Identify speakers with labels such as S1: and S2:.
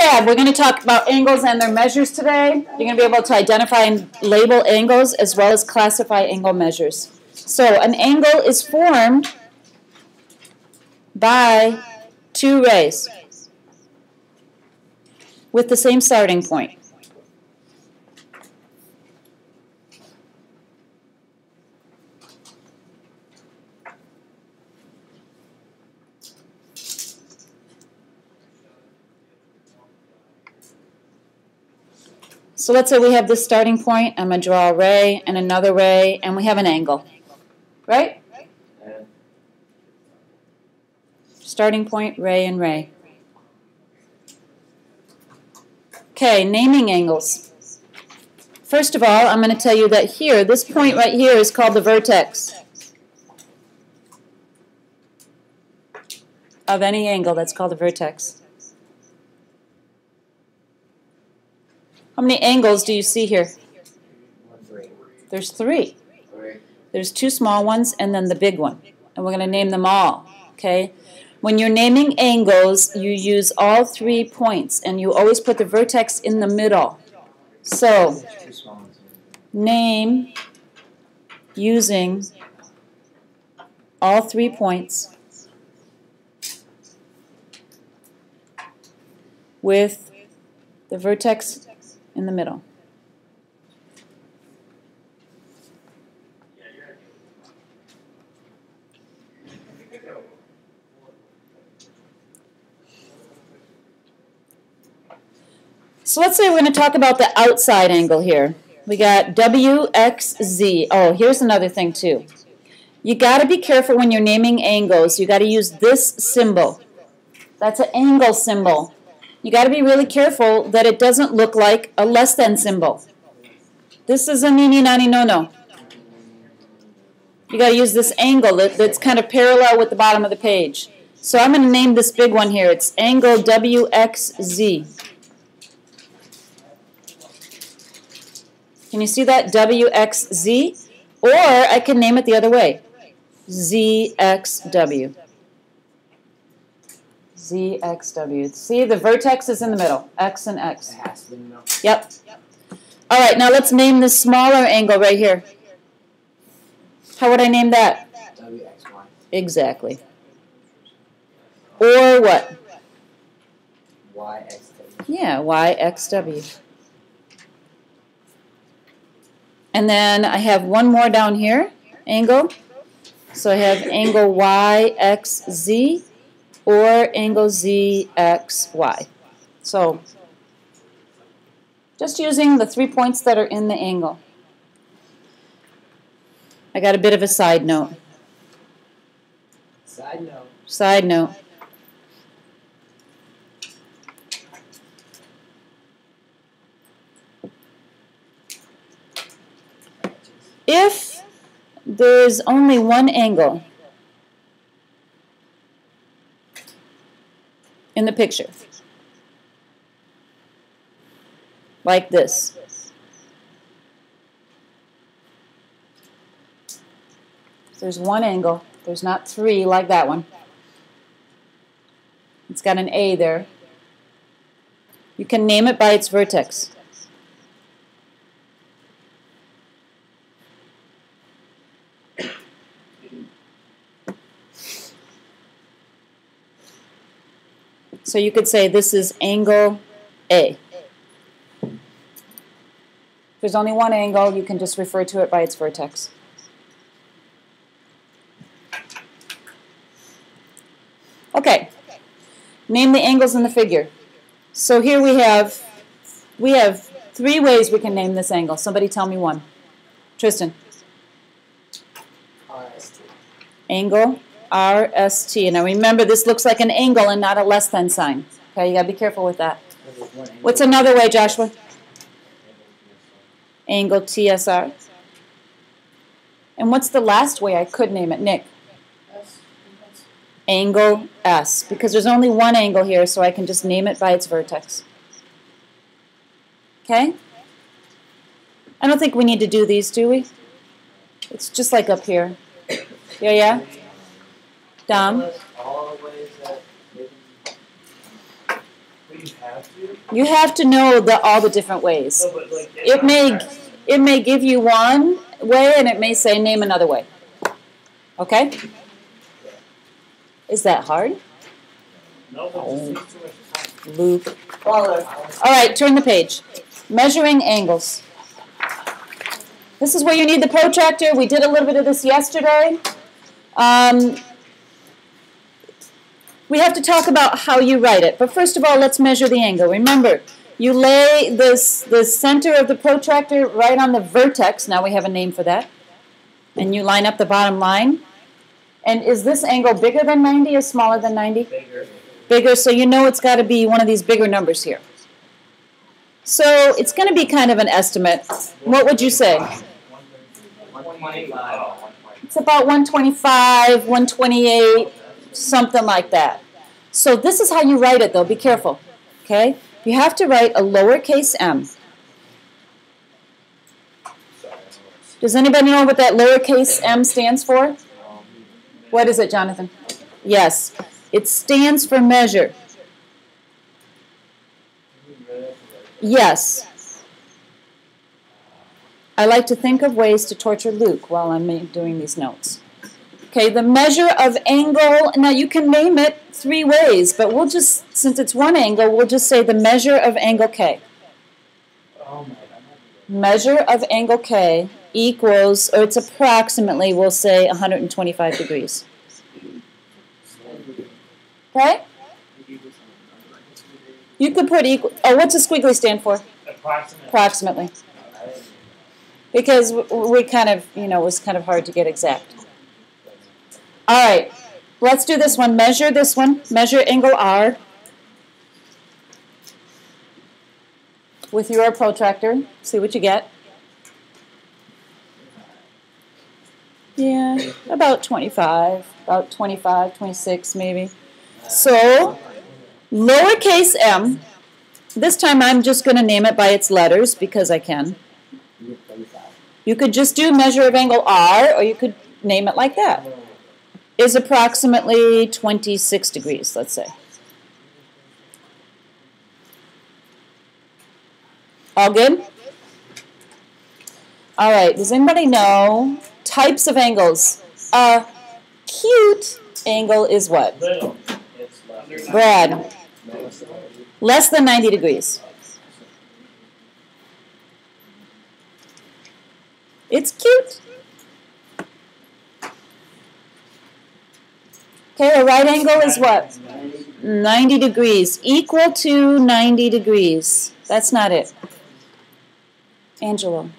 S1: Fab, we're going to talk about angles and their measures today. You're going to be able to identify and label angles as well as classify angle measures. So an angle is formed by two rays with the same starting point. So let's say we have this starting point. I'm going to draw a ray and another ray, and we have an angle. Right? Starting point, ray, and ray. Okay, naming angles. First of all, I'm going to tell you that here, this point right here is called the vertex of any angle. That's called the vertex. How many angles do you see here? There's three. There's two small ones and then the big one. And we're going to name them all. Okay? When you're naming angles, you use all 3 points, and you always put the vertex in the middle. So, name using all 3 points with the vertex in the middle. So let's say we're going to talk about the outside angle here. We got WXZ. Oh, here's another thing too. You got to be careful when you're naming angles. You got to use this symbol. That's an angle symbol. You got to be really careful that it doesn't look like a less than symbol. This is a nini nani no no. You got to use this angle that's kind of parallel with the bottom of the page. So I'm going to name this big one here. It's angle WXZ. Can you see that? WXZ? Or I can name it the other way. ZXW. ZXW. See, the vertex is in the middle. X and X. Yep. All right, now let's name this smaller angle right here. How would I name that?
S2: WXY.
S1: Exactly. Or what?
S2: YXW.
S1: Yeah, YXW. And then I have one more down here, angle. So I have angle YXZ or angle ZXY. So just using the 3 points that are in the angle. I got a bit of a side note.
S2: Side note.
S1: Side note. If there's only one angle in the picture, like this, there's one angle, there's not three like that one. It's got an A there. You can name it by its vertex. So you could say this is angle A. If there's only one angle, you can just refer to it by its vertex. Okay, name the angles in the figure. So here we have 3 ways we can name this angle. Somebody tell me one. Tristan.
S2: RST.
S1: Angle RST. Now remember, this looks like an angle and not a less than sign. Okay, you got to be careful with that. What's another way, Joshua? Angle TSR. And what's the last way I could name it, Nick? Angle S. Because there's only one angle here, so I can just name it by its vertex. Okay? I don't think we need to do these, do we? It's just like up here. Yeah? Dom?
S2: All the ways that we
S1: You have to know all the different ways.
S2: No, but like,
S1: It may give you one way, and it may say name another way. Okay? Is that hard?
S2: No, but it takes too much time.
S1: Luke. All right, turn the page. Measuring angles. This is where you need the protractor. We did a little bit of this yesterday. We have to talk about how you write it. But first of all, let's measure the angle. Remember, you lay the center of the protractor right on the vertex. Now we have a name for that. And you line up the bottom line. And is this angle bigger than 90 or smaller than 90?
S2: Bigger.
S1: Bigger, so you know it's got to be one of these bigger numbers here. So it's going to be kind of an estimate. What would you say?
S2: 125.
S1: It's about 125, 128, something like that. So this is how you write it, though. Be careful. Okay? You have to write a lowercase m. Does anybody know what that lowercase m stands for? What is it, Jonathan? Yes. It stands for measure. Yes. I like to think of ways to torture Luke while I'm doing these notes. Okay, the measure of angle. Now you can name it 3 ways, but we'll just, since it's one angle, we'll just say the measure of angle K. Measure of angle K equals, or it's approximately, we'll say 125 degrees. Okay? You could put equal. Oh, what's a squiggly stand for? Approximately. Because we kind of, it was kind of hard to get exact. All right. Let's do this one. Measure this one. Measure angle R with your protractor. See what you get. Yeah, about 25. About 25, 26 maybe. So, lowercase m, this time I'm just going to name it by its letters because I can. You could just do measure of angle R, or you could name it like that. Is approximately 26 degrees, let's say. All good? All right, does anybody know types of angles? A cute angle is what?
S2: Little.
S1: Brad. Less than 90 degrees. It's cute. Okay, a right angle is what? 90 degrees. Equal to 90 degrees. That's not it. Angelo.